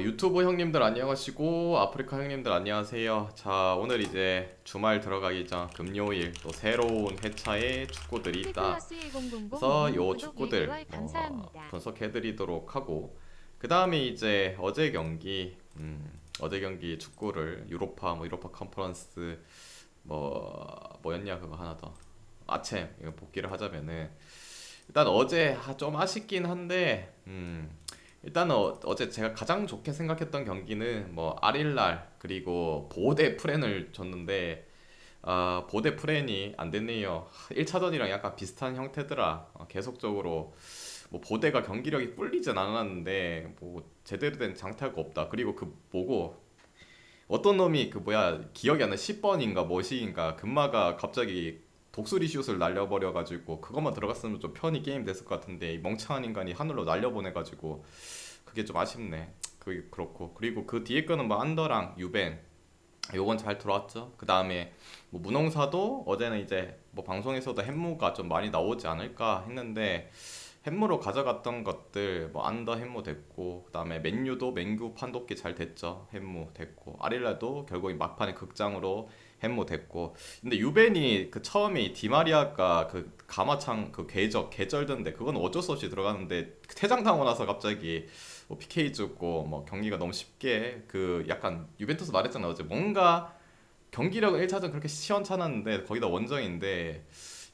유튜브 형님들 안녕하시고 아프리카 형님들 안녕하세요. 자, 오늘 이제 주말 들어가기 전 금요일 또 새로운 회차의 축구들이 있다. 피플러스 1000 그래서 님 요 구독 축구들 1개월 감사합니다. 분석해드리도록 하고 그 다음에 이제 어제 경기 축구를 유로파 컨퍼런스 뭐였냐 그거 하나 더 아챔 이거 복귀를 하자면은 일단 어제 좀 아쉽긴 한데 일단 어제 제가 가장 좋게 생각했던 경기는 뭐 아릴랄 그리고 보데 프렌을 줬는데 보데 프렌이 안 됐네요. 1차전이랑 약간 비슷한 형태더라. 계속적으로 뭐 보데가 경기력이 뿔리진 않았는데 뭐 제대로 된 장타가 없다. 그리고 그 보고 어떤 놈이 그 뭐야 기억이 안 나. 10번인가 뭐시인가 금마가 갑자기 독수리 슛을 날려버려가지고 그것만 들어갔으면 좀 편히 게임 됐을 것 같은데 이 멍청한 인간이 하늘로 날려보내가지고 그게 좀 아쉽네. 그게 그렇고 그리고 그 뒤에 거는 뭐 안더랑 유벤 요건 잘 들어왔죠. 그 다음에 뭐 문홍사도 어제는 이제 뭐 방송에서도 햄무가 좀 많이 나오지 않을까 했는데 햄무로 가져갔던 것들 뭐 안더 햄무 됐고 그 다음에 맨유도 맨유 판독기 잘 됐죠. 햄무 됐고 아릴라도 결국 막판에 극장으로 햄무 됐고 근데 유벤이 그 처음에 이 디마리아가 그 가마창 그 계절던데 그건 어쩔 수 없이 들어가는데 퇴장당하고 나서 갑자기 뭐 PK 죽고 뭐 경기가 너무 쉽게 그 약간 유벤투스 말했잖아 어제 뭔가 경기력은 1차전 그렇게 시원찮았는데 거기다 원정인데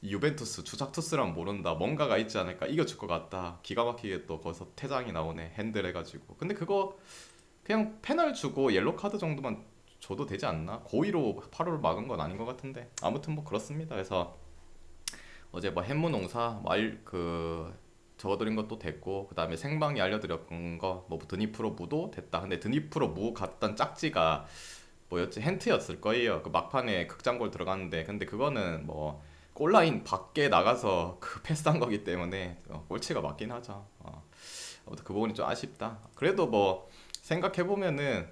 이 유벤투스 주작투스란 모른다 뭔가가 있지 않을까 이겨줄 것 같다 기가 막히게 또 거기서 퇴장이 나오네 핸들 해가지고 근데 그거 그냥 페널 주고 옐로 카드 정도만 줘도 되지 않나 고의로 8호를 막은 건 아닌 것 같은데 아무튼 뭐 그렇습니다. 그래서 어제 뭐 햄무농사 말그 적어드린 것도 됐고 그 다음에 생방이 알려드렸던 거뭐 드니프로 무도 됐다. 근데 드니프로 무 갔던 짝지가 뭐였지 힌트였을 거예요. 그 막판에 극장골 들어갔는데 근데 그거는 뭐 골라인 밖에 나가서 그 패스한 거기 때문에 골치가 맞긴 하죠. 아무튼 그 부분이 좀 아쉽다. 그래도 뭐 생각해보면은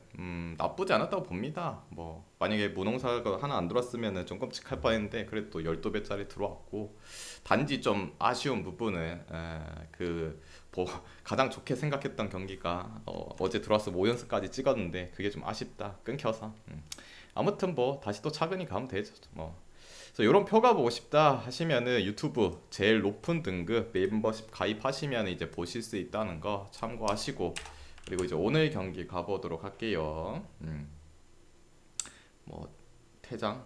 나쁘지 않았다고 봅니다. 뭐 만약에 무농사가 하나 안 들어왔으면은 좀 끔찍할 뻔했는데 그래도 또 12배짜리 들어왔고 단지 좀 아쉬운 부분은 그 뭐 가장 좋게 생각했던 경기가 어제 들어와서 5연승까지 찍었는데 그게 좀 아쉽다 끊겨서 아무튼 뭐 다시 또 차근히 가면 되죠 뭐. 그래서 이런 표가 보고 싶다 하시면은 유튜브 제일 높은 등급 멤버십 가입하시면 이제 보실 수 있다는 거 참고하시고 그리고 이제 오늘 경기 가보도록 할게요. 뭐 퇴장.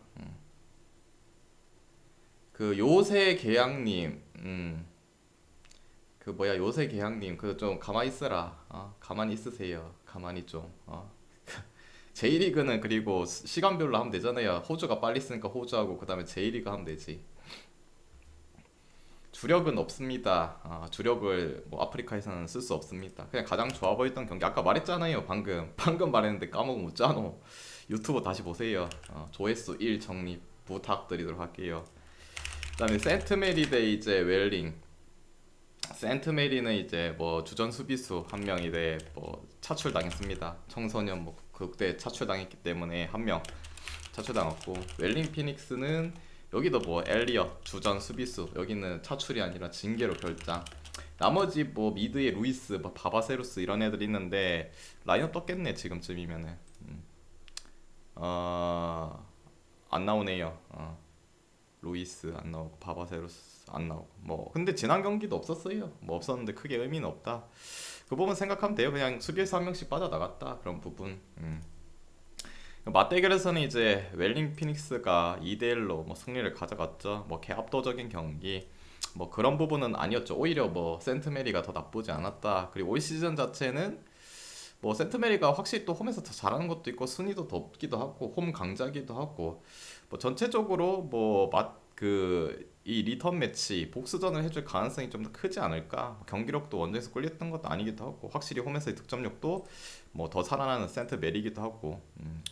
그 요새 계양님, 그 뭐야 요새 계양님, 그 좀 가만히 있어라. 가만히 있으세요. 가만히 좀. J리그는 그리고 시간별로 하면 되잖아요. 호주가 빨리 쓰니까 호주하고 그 다음에 J리그 하면 되지. 주력은 없습니다. 주력을 뭐 아프리카에서는 쓸 수 없습니다. 그냥 가장 좋아 보였던 경기 아까 말했잖아요. 방금 말했는데 까먹고 묻잖아. 유튜브 다시 보세요. 조회수 1 정립 부탁드리도록 할게요. 그다음에 센트메리 대 이제 웰링. 센트메리는 이제 뭐 주전 수비수 한 명이 돼뭐 차출당했습니다. 청소년 뭐 극대 차출당했기 때문에 한 명 차출당했고 웰링 피닉스는 여기도 뭐 엘리엇 주전 수비수 여기는 차출이 아니라 징계로 결장. 나머지 뭐 미드에 루이스, 뭐 바바세루스 이런 애들 있는데 라인업 떴겠네 지금쯤이면은. 어, 안 나오네요. 루이스 안 나오고 바바세루스 안 나오고 뭐 근데 지난 경기도 없었어요. 뭐 없었는데 크게 의미는 없다. 그 부분 생각하면 돼요. 그냥 수비에서 한 명씩 빠져나갔다 그런 부분. 맞대결에서는 이제 웰링 피닉스가 2대1로 뭐 승리를 가져갔죠. 뭐 개압도적인 경기 뭐 그런 부분은 아니었죠. 오히려 뭐 센트메리가 더 나쁘지 않았다. 그리고 올 시즌 자체는 뭐 센트메리가 확실히 또 홈에서 더 잘하는 것도 있고 순위도 더 높기도 하고 홈 강자기도 하고 뭐 전체적으로 뭐 그 이 리턴 매치 복수전을 해줄 가능성이 좀 더 크지 않을까. 경기력도 원정에서 꿀렸던 것도 아니기도 하고 확실히 홈에서의 득점력도 뭐 더 살아나는 센트메리기도 하고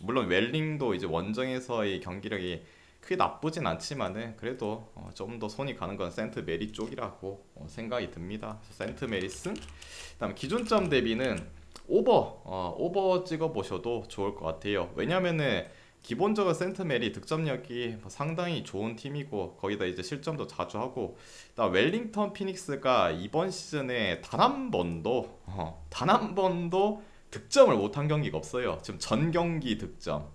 물론 웰링도 이제 원정에서의 경기력이 크게 나쁘진 않지만은 그래도 좀 더 손이 가는 건 센트 메리 쪽이라고 생각이 듭니다. 센트 메리슨 그다음 기준점 대비는 오버 찍어 보셔도 좋을 것 같아요. 왜냐면은 기본적으로 센트멜이 득점력이 상당히 좋은 팀이고 거기다 이제 실점도 자주 하고 일단 웰링턴 피닉스가 이번 시즌에 단 한 번도 득점을 못한 경기가 없어요. 지금 전 경기 득점.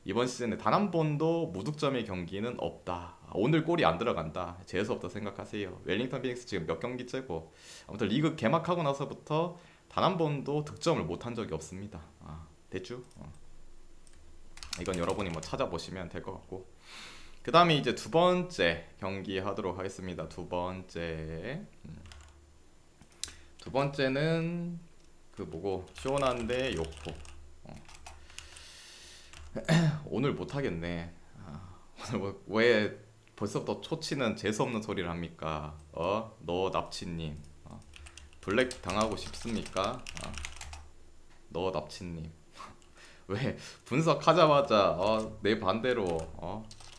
이번 시즌에 단 한 번도 무득점의 경기는 없다. 오늘 골이 안 들어간다. 재수 없다 생각하세요. 웰링턴 피닉스 지금 몇 경기째고 아무튼 리그 개막하고 나서부터 단 한 번도 득점을 못한 적이 없습니다. 됐죠? 이건 여러분이 뭐 찾아보시면 될 것 같고 그 다음에 이제 두 번째 경기 하도록 하겠습니다. 두 번째는 그 뭐고 쇼난 대 요코. 오늘 못하겠네. 오늘 왜 벌써부터 초치는 재수없는 소리를 합니까? 너 납치님 블랙 당하고 싶습니까? 너 납치님 왜 분석하자마자 내 반대로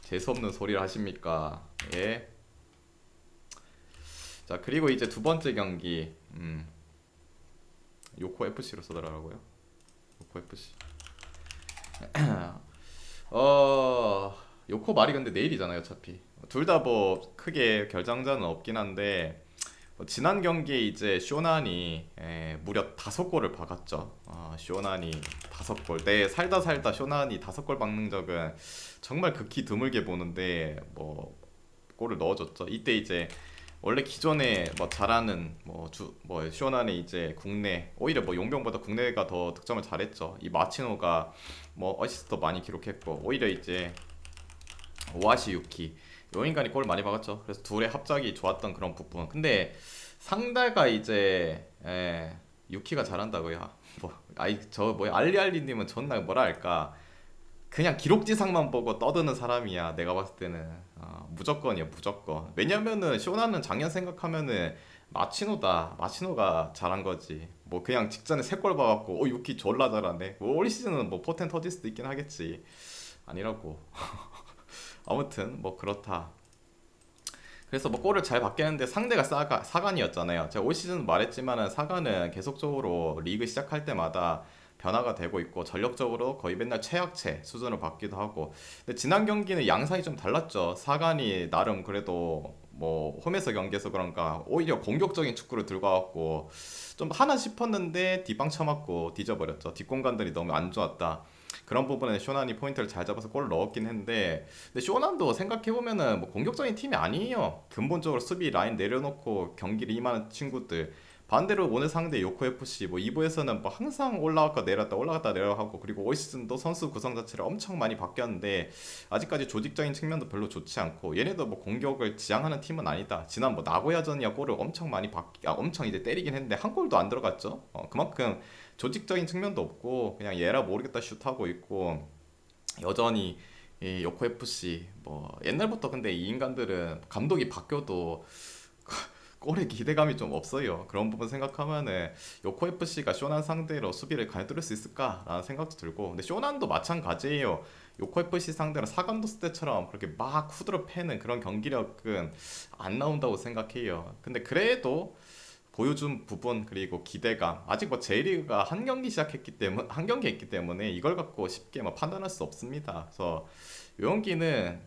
재수없는 소리를 하십니까? 예. 자 그리고 이제 두 번째 경기 요코 FC로 쓰더라고요. 요코 FC. 요코 말이 근데 내일이잖아요 어차피. 둘 다 뭐 크게 결장자는 없긴 한데 지난 경기에 이제 쇼난이 무려 5골을 박았죠. 쇼난이 5골. 내 살다 쇼난이 5골 박는 적은 정말 극히 드물게 보는데 뭐 골을 넣어줬죠. 이때 이제 원래 기존에 뭐 잘하는 뭐 쇼난이 이제 국내 오히려 뭐 용병보다 국내가 더 득점을 잘했죠. 이 마치노가 뭐 어시스트도 많이 기록했고 오히려 이제 오아시 유키 요 인간이 골 많이 박았죠. 그래서 둘의 합작이 좋았던 그런 부분. 근데 상대가 이제 유키가 잘한다고요. 알리알리님은 존나 뭐라 할까 그냥 기록지상만 보고 떠드는 사람이야. 내가 봤을 때는 무조건이야 무조건. 왜냐면은 쇼나는 작년 생각하면은 마치노가 잘한 거지. 뭐 그냥 직전에 3골 박았고 유키 졸라 잘하네. 뭐 올 시즌은 뭐 포텐 터질 수도 있긴 하겠지. 아니라고. 아무튼 뭐 그렇다. 그래서 뭐 골을 잘 받겠는데 상대가 사간이었잖아요. 제가 올 시즌 말했지만은 사간은 계속적으로 리그 시작할 때마다 변화가 되고 있고 전력적으로 거의 맨날 최약체 수준으로 받기도 하고. 근데 지난 경기는 양상이 좀 달랐죠. 사간이 나름 그래도 뭐 홈에서 경기해서 그런가 오히려 공격적인 축구를 들고 왔고 좀 하나 싶었는데 뒷방 쳐맞고 뒤져버렸죠. 뒷공간들이 너무 안 좋았다. 그런 부분에 쇼난이 포인트를 잘 잡아서 골을 넣었긴 했는데 근데 쇼난도 생각해보면은 뭐 공격적인 팀이 아니에요. 근본적으로 수비 라인 내려놓고 경기를 임하는 친구들. 반대로 오늘 상대 요코 FC 뭐 2부에서는 뭐 항상 올라갔다 내려가고 그리고 올 시즌도 선수 구성 자체를 엄청 많이 바뀌었는데 아직까지 조직적인 측면도 별로 좋지 않고 얘네도 뭐 공격을 지향하는 팀은 아니다. 지난 뭐 나고야전이야 골을 엄청 많이 엄청 이제 때리긴 했는데 한 골도 안 들어갔죠. 그만큼 조직적인 측면도 없고 그냥 얘라 모르겠다 슛하고 있고 여전히 이 요코 FC 뭐 옛날부터 근데 이 인간들은 감독이 바뀌어도 골에 기대감이 좀 없어요. 그런 부분 생각하면은 요코 FC가 쇼난 상대로 수비를 가려뚫을 수 있을까라는 생각도 들고 근데 쇼난도 마찬가지예요. 요코 FC 상대로 사간도스 때처럼 그렇게 막 후드려 패는 그런 경기력은 안 나온다고 생각해요. 근데 그래도 보여준 부분 그리고 기대감 아직 뭐 J리그가 한 경기 했기 때문에 이걸 갖고 쉽게 뭐 판단할 수 없습니다. 그래서 이 경기는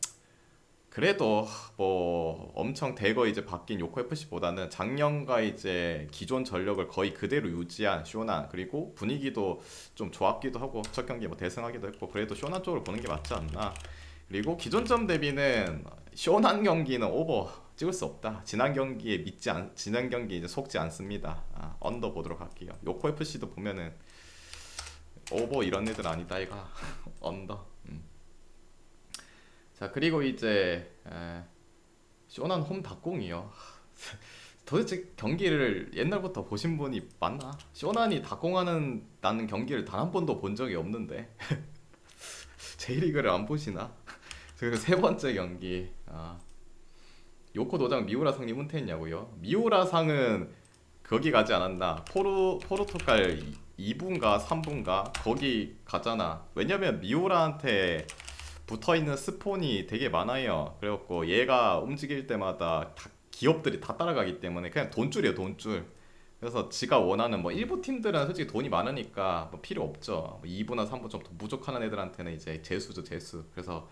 그래도 뭐 엄청 대거 이제 바뀐 요코 FC보다는 작년과 이제 기존 전력을 거의 그대로 유지한 쇼난 그리고 분위기도 좀 좋았기도 하고 첫 경기 뭐 대승하기도 했고 그래도 쇼난 쪽으로 보는 게 맞지 않나. 그리고 기존점 대비는 쇼난 경기는 오버 찍을 수 없다. 지난 경기 이제 속지 않습니다. 언더 보도록 할게요. 요코 FC도 보면은 오버 이런 애들 아니다 이가 언더. 자 그리고 이제 쇼난 홈 닭공이요. 도대체 경기를 옛날부터 보신 분이 맞나? 쇼난이 닭공하는 나는 경기를 단 한 번도 본 적이 없는데 J리그를 안 보시나? 그리고 세 번째 경기 요코 노장 미우라상님 은퇴했냐고요? 미우라상은 거기 가지 않았나? 포르투갈 2부인가 3부인가 거기 가잖아. 왜냐면 미우라한테 붙어있는 스폰이 되게 많아요. 그래갖고 얘가 움직일 때마다 기업들이 다 따라가기 때문에 그냥 돈줄이에요 돈줄. 그래서 지가 원하는 뭐 일부 팀들은 솔직히 돈이 많으니까 뭐 필요 없죠. 뭐 2부나 3부 좀 더 부족한 애들한테는 이제 재수죠 재수. 그래서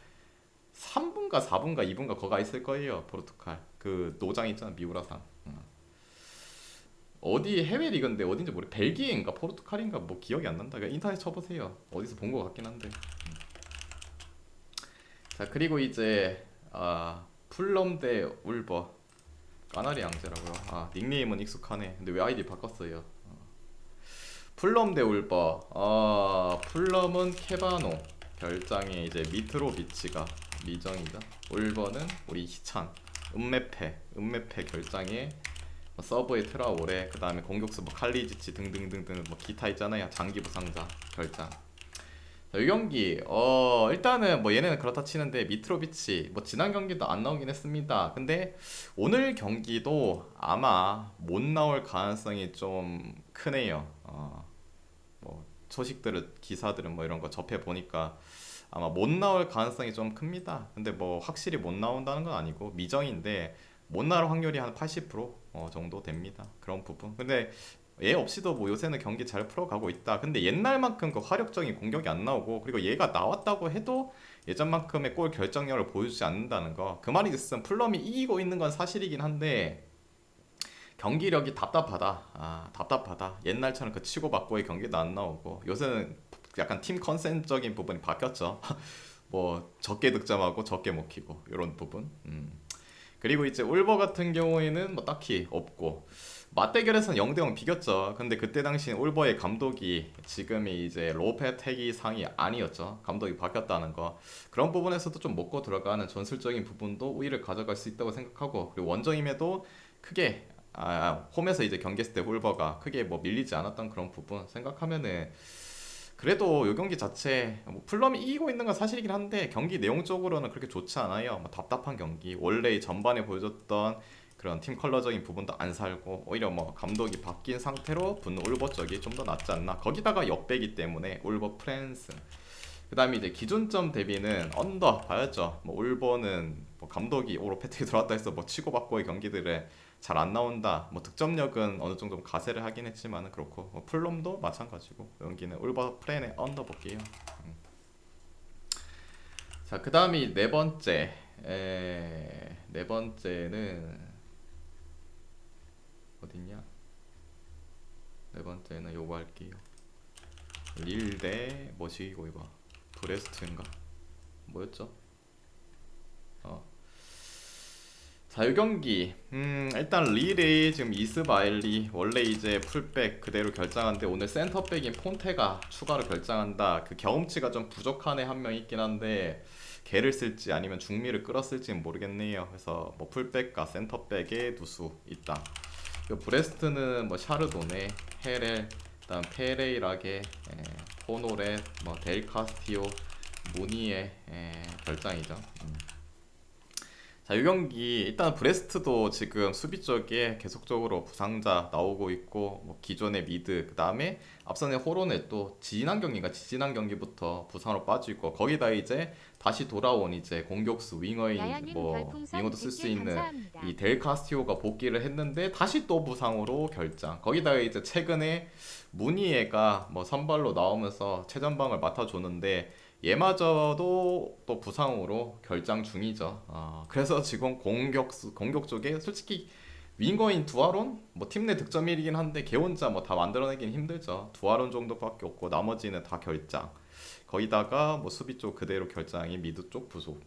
3분가 4분가 2분가 거가 있을 거예요. 포르투갈 그 노장 있잖아 미우라상. 어디 해외 리그인데 어딘지 모르. 벨기에인가 포르투갈인가 뭐 기억이 안 난다. 그냥 인터넷 쳐보세요. 어디서 본 것 같긴 한데. 자 그리고 이제 풀럼 대 울버. 까나리 양제라고요. 닉네임은 익숙하네. 근데 왜 아이디 바꿨어요? 풀럼 대 울버. 풀럼은 케바노 결장에 이제 미트로비치가 미정이죠. 울버는 우리 희찬 은메페 결장에 서브의 트라오레, 그 다음에 공격수 뭐 칼리지치 등등등등 뭐 기타 있잖아요. 장기 부상자 결장. 자, 이 경기 일단은 뭐 얘네는 그렇다 치는데 미트로비치 뭐 지난 경기도 안 나오긴 했습니다. 근데 오늘 경기도 아마 못 나올 가능성이 좀 크네요. 뭐 소식들을 기사들은 뭐 이런 거 접해 보니까 아마 못 나올 가능성이 좀 큽니다. 근데 뭐 확실히 못 나온다는 건 아니고 미정인데 못 나올 확률이 한 80% 정도 됩니다. 그런 부분. 근데 얘 없이도 뭐 요새는 경기 잘 풀어가고 있다. 근데 옛날만큼 그 화력적인 공격이 안 나오고, 그리고 얘가 나왔다고 해도 예전만큼의 골 결정력을 보여주지 않는다는 거. 그 말이 있으면 플럼이 이기고 있는 건 사실이긴 한데 경기력이 답답하다. 옛날처럼 그 치고받고의 경기도 안 나오고 요새는 약간 팀 컨센적인 부분이 바뀌었죠. 뭐 적게 득점하고 적게 먹히고 이런 부분. 그리고 이제 울버 같은 경우에는 뭐 딱히 없고 맞대결에서는 0대0 비겼죠. 근데 그때 당시 울버의 감독이 지금이 이제 로페테기 상이 아니었죠. 감독이 바뀌었다는 거. 그런 부분에서도 좀 먹고 들어가는 전술적인 부분도 우위를 가져갈 수 있다고 생각하고, 그리고 원정임에도 크게 홈에서 이제 경기했을 때 울버가 크게 뭐 밀리지 않았던 그런 부분 생각하면은 그래도 요 경기 자체 뭐 풀럼이 이기고 있는 건 사실이긴 한데 경기 내용적으로는 그렇게 좋지 않아요. 뭐 답답한 경기. 원래 전반에 보여줬던 그런 팀 컬러적인 부분도 안 살고 오히려 뭐 감독이 바뀐 상태로 붙는 울버 쪽이 좀 더 낫지 않나. 거기다가 역배기 때문에 울버 프랜스. 그 다음에 이제 기준점 대비는 언더 봐야죠. 뭐 울버는 뭐 감독이 오로페트에 들어왔다 해서 뭐 치고받고의 경기들에 잘 안 나온다. 뭐 득점력은 어느 정도 가세를 하긴 했지만 그렇고, 뭐 풀럼도 마찬가지고 여기는 울버 프렌의 언더 볼게요. 자, 그 다음이 네 번째. 네 번째는 어딨냐? 네 번째는 요거 할게요. 릴 대 뭐시기고 이거 브레스트인가? 뭐였죠? 자, 이 경기 일단 릴이 지금 이스마엘리 원래 이제 풀백 그대로 결장한데 오늘 센터백인 폰테가 추가로 결장한다. 그 경험치가 좀 부족한 애 한 명 있긴 한데 걔를 쓸지 아니면 중미를 끌었을지는 모르겠네요. 그래서 뭐 풀백과 센터백에 두수 있다. 그 브레스트는 뭐 샤르도네, 헤렐, 그다음 페레이라게, 호노레, 뭐 델카스티오, 무니의 결장이죠. 자, 이 경기 일단 브레스트도 지금 수비 쪽에 계속적으로 부상자 나오고 있고, 뭐 기존의 미드, 그 다음에 앞선의 호론에 또 지난 경기가 지지난 경기부터 부상으로 빠지고, 거기다 이제 다시 돌아온 이제 공격수 윙어인 뭐 윙어도 쓸 수 있는 감사합니다. 이 델 카스티오가 복귀를 했는데 다시 또 부상으로 결장. 거기다가 이제 최근에 무니에가 뭐 선발로 나오면서 최전방을 맡아줬는데 얘마저도 또 부상으로 결장 중이죠. 그래서 지금 공격 쪽에 솔직히 윙거인 두아론 뭐 팀 내 득점 1이긴 한데 걔 혼자 뭐 다 만들어내긴 힘들죠. 두아론 정도밖에 없고 나머지는 다 결장. 거기다가 뭐 수비 쪽 그대로 결장이 미드 쪽 부속.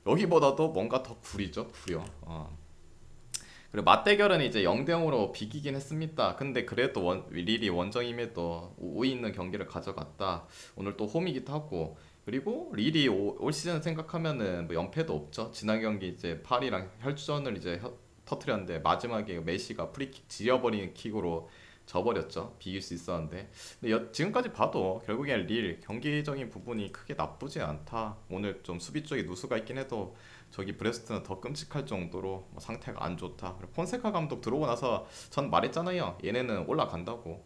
여기보다도 뭔가 더 구리죠, 구려. 그리고 맞대결은 이제 0대0으로 비기긴 했습니다. 근데 그래도 릴이 원정임에도 우위 있는 경기를 가져갔다. 오늘 또 홈이기도 하고, 그리고 릴이 올 시즌 생각하면은 뭐 연패도 없죠. 지난 경기 이제 파리랑 혈전을 이제 터트렸는데 마지막에 메시가 프리킥 지려버리는 킥으로 져버렸죠. 비길 수 있었는데. 근데 지금까지 봐도 결국엔 릴 경기적인 부분이 크게 나쁘지 않다. 오늘 좀 수비 쪽에 누수가 있긴 해도 저기 브레스트는 더 끔찍할 정도로 뭐 상태가 안 좋다. 그리고 폰세카 감독 들어오고 나서 전 말했잖아요. 얘네는 올라간다고.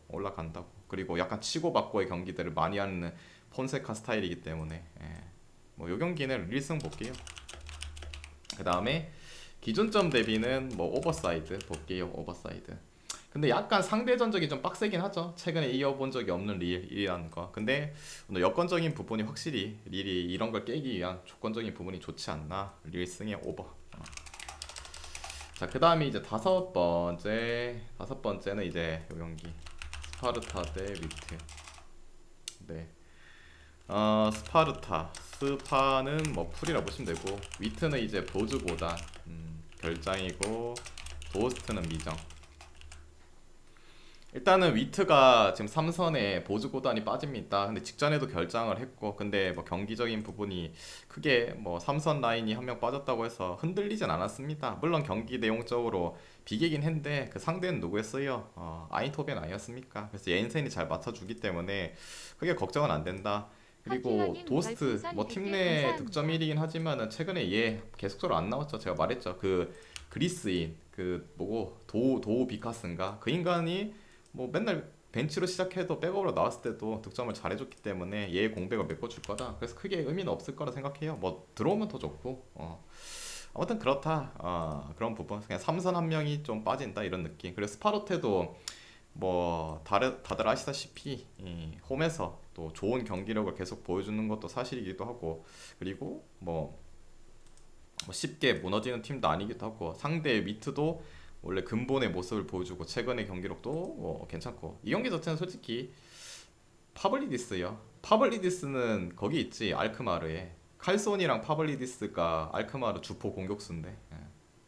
그리고 약간 치고받고의 경기들을 많이 하는 폰세카 스타일이기 때문에 뭐요 경기는 릴승 볼게요. 그 다음에 기준점 대비는 뭐 오버사이드 볼게요. 오버사이드. 근데 약간 상대 전적이 좀 빡세긴 하죠. 최근에 이어본 적이 없는 릴이라는 거. 근데 오늘 여건적인 부분이 확실히 릴이 이런 걸 깨기 위한 조건적인 부분이 좋지 않나. 릴 승의 오버. 자, 그 다음에 이제 다섯 번째는 이제 요 경기 스파르타 대 위트. 네. 스파는 뭐 풀이라 보시면 되고, 위트는 이제 보즈고단 결장이고, 도스트는 미정. 일단은 위트가 지금 3선에 보즈고단이 빠집니다. 근데 직전에도 결장을 했고, 근데 뭐 경기적인 부분이 크게 뭐 3선 라인이 한 명 빠졌다고 해서 흔들리진 않았습니다. 물론 경기 내용적으로 비기긴 했는데 그 상대는 누구였어요? 아인토벤 아니었습니까? 그래서 옌센이 잘 맞춰주기 때문에 크게 걱정은 안 된다. 그리고 하키라님 도스트 별풍선 뭐 팀 100개 내 득점 감사합니다. 1위긴 하지만은 최근에 얘 계속적으로 안 나왔죠. 제가 말했죠. 그 그리스인 그 뭐고 도 비카스인가 그 인간이 뭐 맨날 벤치로 시작해도 백업으로 나왔을 때도 득점을 잘해줬기 때문에 얘의 공백을 메꿔줄 거다. 그래서 크게 의미는 없을 거라 생각해요. 뭐 들어오면 더 좋고 아무튼 그렇다. 그런 부분 그냥 삼선 한 명이 좀 빠진다 이런 느낌. 그리고 스파르테도 뭐 다들 아시다시피 이 홈에서 또 좋은 경기력을 계속 보여주는 것도 사실이기도 하고, 그리고 뭐 쉽게 무너지는 팀도 아니기도 하고, 상대 미트도 원래 근본의 모습을 보여주고 최근의 경기력도 괜찮고, 이 경기 자체는 솔직히 파블리디스요. 파블리디스는 거기 있지, 알크마르에. 칼손이랑 파블리디스가 알크마르 주포 공격수인데,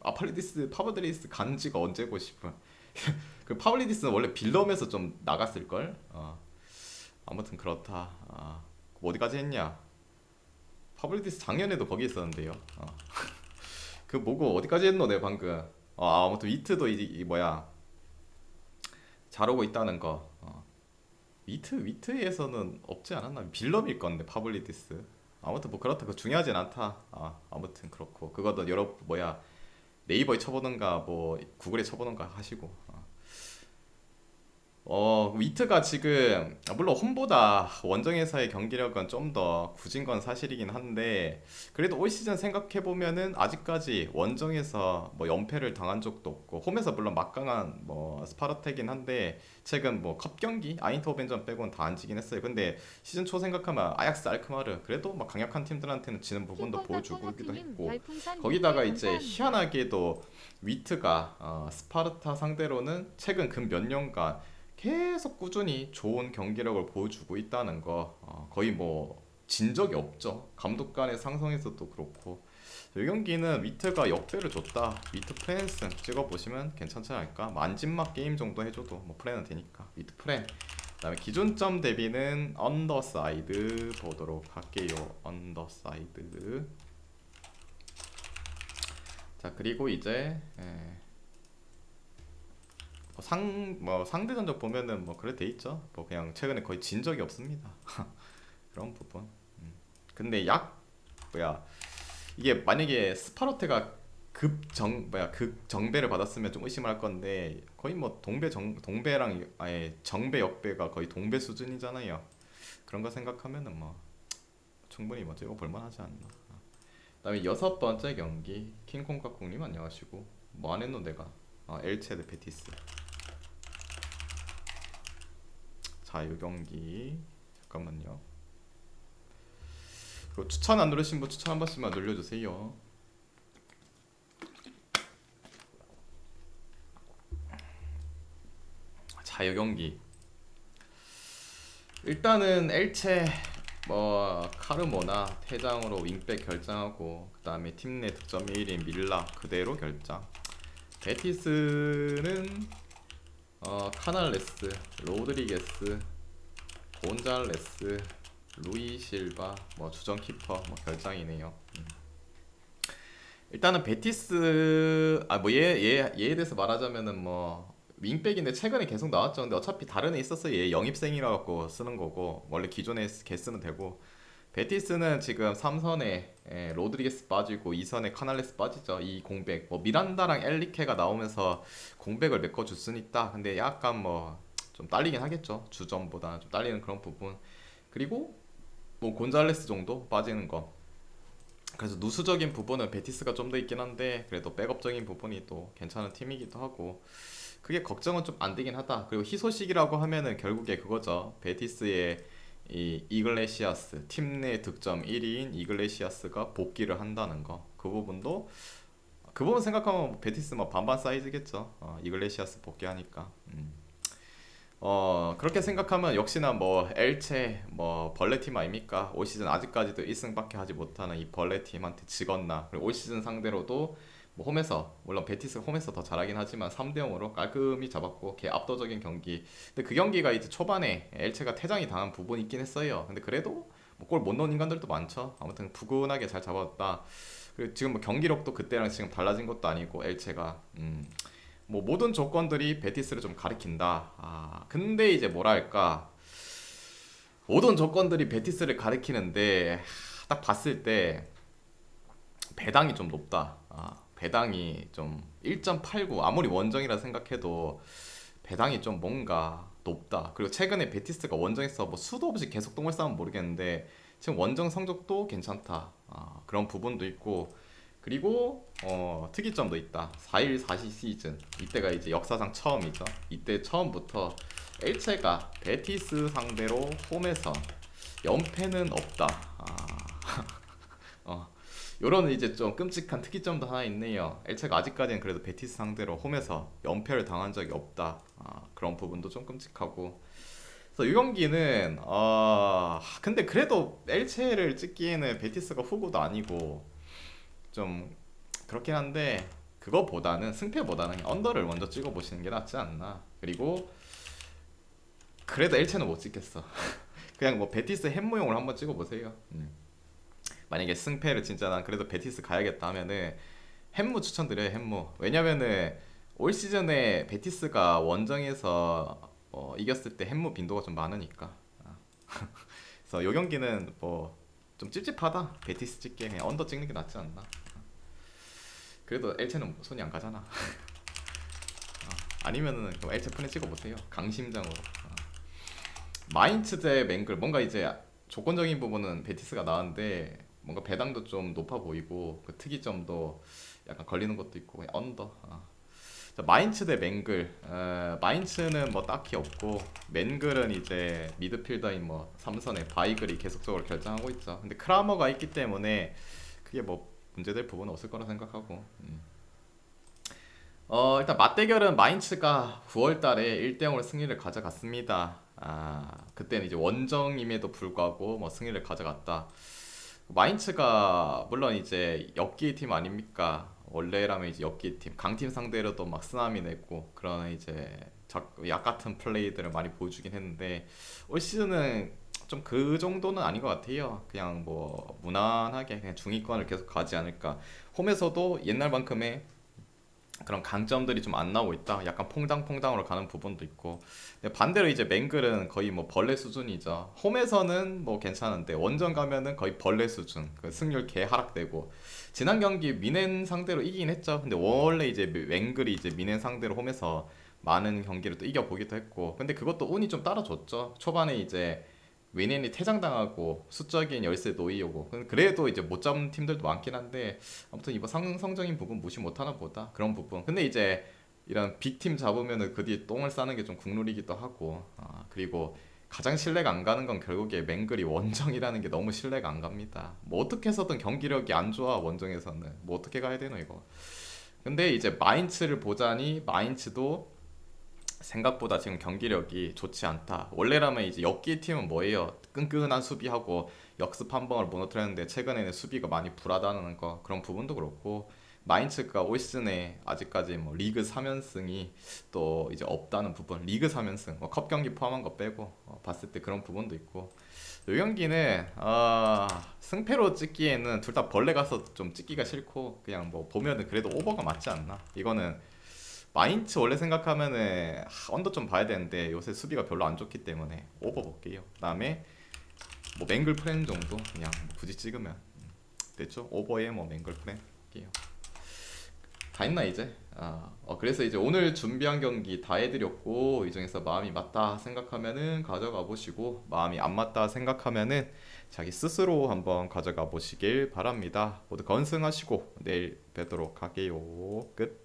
파블리디스 간지가 언제고 싶은. 그 파블리디스는 원래 빌럼에서 좀 나갔을걸. 아무튼 그렇다. 뭐 어디까지 했냐. 파블리디스 작년에도 거기 있었는데요. 그 뭐고 어디까지 했노 내 방금. 아무튼 위트도 이 뭐야 잘하고 있다는 거. 위트에서는 없지 않았나? 빌럼일 건데 파블리디스. 아무튼 뭐 그렇다. 그 중요하진 않다. 아무튼 그렇고 그거도 여러 뭐야 네이버에 쳐보던가 뭐 구글에 쳐보던가 하시고. 위트가 지금 물론 홈보다 원정에서의 경기력은 좀 더 굳은 건 사실이긴 한데, 그래도 올 시즌 생각해 보면은 아직까지 원정에서 뭐 연패를 당한 적도 없고, 홈에서 물론 막강한 뭐 스파르타긴 한데 최근 뭐 컵 경기 아인토벤전 빼고는 다 안 지긴 했어요. 근데 시즌 초 생각하면 아약스 알크마르 그래도 막 강력한 팀들한테는 지는 부분도 보여주고 있기도 킹콩깍콩어팀님 했고, 별풍선 100개 거기다가 이제 감사합니다. 희한하게도 위트가 스파르타 상대로는 최근 근 몇 년간 계속 꾸준히 좋은 경기력을 보여주고 있다는 거, 거의 뭐 진 적이 없죠. 감독 간의 상성에서도 그렇고. 이 경기는 위트가 역배를 줬다. 위트 프랜스 찍어보시면 괜찮지 않을까. 만진막 게임 정도 해줘도 뭐 프랜은 되니까. 위트 프랜. 그다음에 기준점 대비는 언더사이드 보도록 할게요. 언더사이드. 자, 그리고 이제 뭐 상대 전적 보면은 뭐 그래 돼 있죠. 뭐 그냥 최근에 거의 진 적이 없습니다. 그런 부분. 근데 뭐야 이게 만약에 스파르테가 극정배를 받았으면 좀 의심을 할 건데, 거의 뭐 동배랑 아예 정배 역배가 거의 동배 수준이잖아요. 그런 거 생각하면은 뭐 충분히 뭐 찍어 볼만하지 않나. 그다음에 여섯 번째 경기 킹콩깍콩님 안녕하시고. 뭐 안 했노 내가. 엘체 대 베티스. 자, 이 경기 잠깐만요. 그리고 추천 안 누르신 분 추천 한 번씩만 눌러주세요. 자, 이 경기 일단은 엘체 뭐 카르모나 퇴장으로 윙백 결장하고, 그 다음에 팀 내 득점 1인 밀라 그대로 결장. 베티스는 카날레스, 로드리게스, 곤잘레스, 루이 실바, 뭐 주전 키퍼 뭐 결장이네요. 일단은 베티스 뭐 얘에 대해서 말하자면은 뭐 윙백인데 최근에 계속 나왔죠. 근데 어차피 다른 애 있었어요. 얘 영입생이라 갖고 쓰는 거고, 원래 기존에 걔 쓰면 되고. 베티스는 지금 3선에 로드리게스 빠지고 2선에 카날레스 빠지죠. 이 공백 뭐 미란다랑 엘리케가 나오면서 공백을 메꿔줄 수는 있다. 근데 약간 뭐 좀 딸리긴 하겠죠. 주전보다 좀 딸리는 그런 부분. 그리고 뭐 곤잘레스 정도 빠지는 거. 그래서 누수적인 부분은 베티스가 좀 더 있긴 한데, 그래도 백업적인 부분이 또 괜찮은 팀이기도 하고, 그게 걱정은 좀 안 되긴 하다. 그리고 희소식이라고 하면은 결국에 그거죠. 베티스의 이 이글레시아스, 팀 내 득점 1위인 이글레시아스가 복귀를 한다는 거. 그 부분도 그 부분 생각하면 베티스 뭐 반반 사이즈겠죠. 이글레시아스 복귀하니까. 그렇게 생각하면 역시나 뭐 엘체 뭐 벌레 팀 아닙니까? 올 시즌 아직까지도 1승밖에 하지 못하는 이 벌레 팀한테 지겠나? 그리고 올 시즌 상대로도 뭐 홈에서 물론 베티스가 홈에서 더 잘하긴 하지만 3대 0으로 깔끔히 잡았고 개 압도적인 경기. 근데 그 경기가 이제 초반에 엘체가 퇴장이 당한 부분이 있긴 했어요. 근데 그래도 뭐 골 못 넣은 인간들도 많죠. 아무튼 푸근하게 잘 잡았다. 그리고 지금 뭐 경기력도 그때랑 지금 달라진 것도 아니고 엘체가 뭐 모든 조건들이 베티스를 좀 가리킨다. 근데 이제 뭐랄까 모든 조건들이 베티스를 가리키는데 딱 봤을 때 배당이 좀 높다. 배당이 좀 1.89 아무리 원정이라 생각해도 배당이 좀 뭔가 높다. 그리고 최근에 베티스가 원정에서 뭐 수도 없이 계속 똥을 싸면 모르겠는데 지금 원정 성적도 괜찮다. 그런 부분도 있고 그리고 특이점도 있다. 4일 4시 시즌 이때가 이제 역사상 처음이죠. 이때 처음부터 엘체가 베티스 상대로 홈에서 연패는 없다. 어, 요런 이제 좀 끔찍한 특이점도 하나 있네요. 엘체가 아직까지는 그래도 베티스 상대로 홈에서 연패를 당한 적이 없다. 그런 부분도 좀 끔찍하고. 그래서 이 경기는 근데 그래도 엘체를 찍기에는 베티스가 후보도 아니고 좀 그렇긴 한데 그거보다는 승패보다는 언더를 먼저 찍어보시는 게 낫지 않나. 그리고 그래도 엘체는 못 찍겠어. 그냥 뭐 베티스 햄모용을 한번 찍어보세요. 만약에 승패를 진짜 난 그래도 베티스 가야겠다 하면은 햄무 추천드려요. 햄무. 왜냐면은 올 시즌에 베티스가 원정에서 이겼을 때 햄무 빈도가 좀 많으니까. 그래서 요 경기는 뭐 좀 찝찝하다. 베티스 찍기에 그냥 언더 찍는 게 낫지 않나. 그래도 엘체는 손이 안 가잖아. 아니면은 그럼 엘체 푼에 찍어보세요. 강심장으로. 마인츠 대 맹글 뭔가 이제 조건적인 부분은 베티스가 나은데 뭔가 배당도 좀 높아 보이고 그 특이점도 약간 걸리는 것도 있고 그냥 언더. 자, 마인츠 대 맹글. 마인츠는 뭐 딱히 없고 맹글은 이제 미드필더인 뭐 삼선의 바이글이 계속적으로 결정하고 있죠. 근데 크라머가 있기 때문에 그게 뭐 문제될 부분은 없을 거라 생각하고. 일단 맞대결은 마인츠가 9월 달에 1대 0으로 승리를 가져갔습니다. 그때는 이제 원정임에도 불구하고 뭐 승리를 가져갔다. 마인츠가 물론 이제 엽기 팀 아닙니까? 원래라면 이제 엽기 팀, 강팀 상대로도 막 쓰나미 내고 그런 이제 약 같은 플레이들을 많이 보여주긴 했는데 올 시즌은 좀 그 정도는 아닌 것 같아요. 그냥 뭐 무난하게 그냥 중위권을 계속 가지 않을까. 홈에서도 옛날만큼의 그런 강점들이 좀 안 나오고 있다. 약간 퐁당퐁당으로 가는 부분도 있고. 근데 반대로 이제 맹글은 거의 뭐 벌레 수준이죠. 홈에서는 뭐 괜찮은데 원정 가면은 거의 벌레 수준. 그 승률 개 하락되고. 지난 경기 미넨 상대로 이기긴 했죠. 근데 원래 이제 맹글이 이제 미넨 상대로 홈에서 많은 경기를 또 이겨보기도 했고. 근데 그것도 운이 좀 따라줬죠. 초반에 이제 윈넨이 퇴장당하고 수적인 열세 놓이고 그래도 이제 못 잡는 팀들도 많긴 한데 아무튼 이번 성적인 부분 무시 못하나 보다 그런 부분. 근데 이제 이런 빅팀 잡으면은 그 뒤에 똥을 싸는 게 좀 국룰이기도 하고. 그리고 가장 신뢰가 안 가는 건 결국에 맹글이 원정이라는 게 너무 신뢰가 안 갑니다. 뭐 어떻게 해서든 경기력이 안 좋아 원정에서는 뭐 어떻게 가야 되노 이거. 근데 이제 마인츠를 보자니 마인츠도 생각보다 지금 경기력이 좋지 않다. 원래라면 이제 엽기 팀은 뭐예요? 끈끈한 수비하고 역습 한 방을 무너뜨렸는데 최근에는 수비가 많이 불하다는 거 그런 부분도 그렇고 마인츠가 올 시즌에 아직까지 뭐 리그 3연승이 또 이제 없다는 부분 리그 3연승 컵 경기 포함한 거 빼고 봤을 때 그런 부분도 있고 이 경기는 승패로 찍기에는 둘 다 벌레 가서 좀 찍기가 싫고 그냥 뭐 보면은 그래도 오버가 맞지 않나. 이거는 마인츠 원래 생각하면은 언더 좀 봐야 되는데 요새 수비가 별로 안 좋기 때문에 오버 볼게요. 그다음에 뭐 맹글 프렌 정도 그냥 뭐 굳이 찍으면 됐죠? 오버에 뭐 맹글 프렌 할게요. 다 했나 이제? 그래서 이제 오늘 준비한 경기 다 해드렸고 이 중에서 마음이 맞다 생각하면은 가져가 보시고 마음이 안 맞다 생각하면은 자기 스스로 한번 가져가 보시길 바랍니다. 모두 건승하시고 내일 뵙도록 할게요. 끝.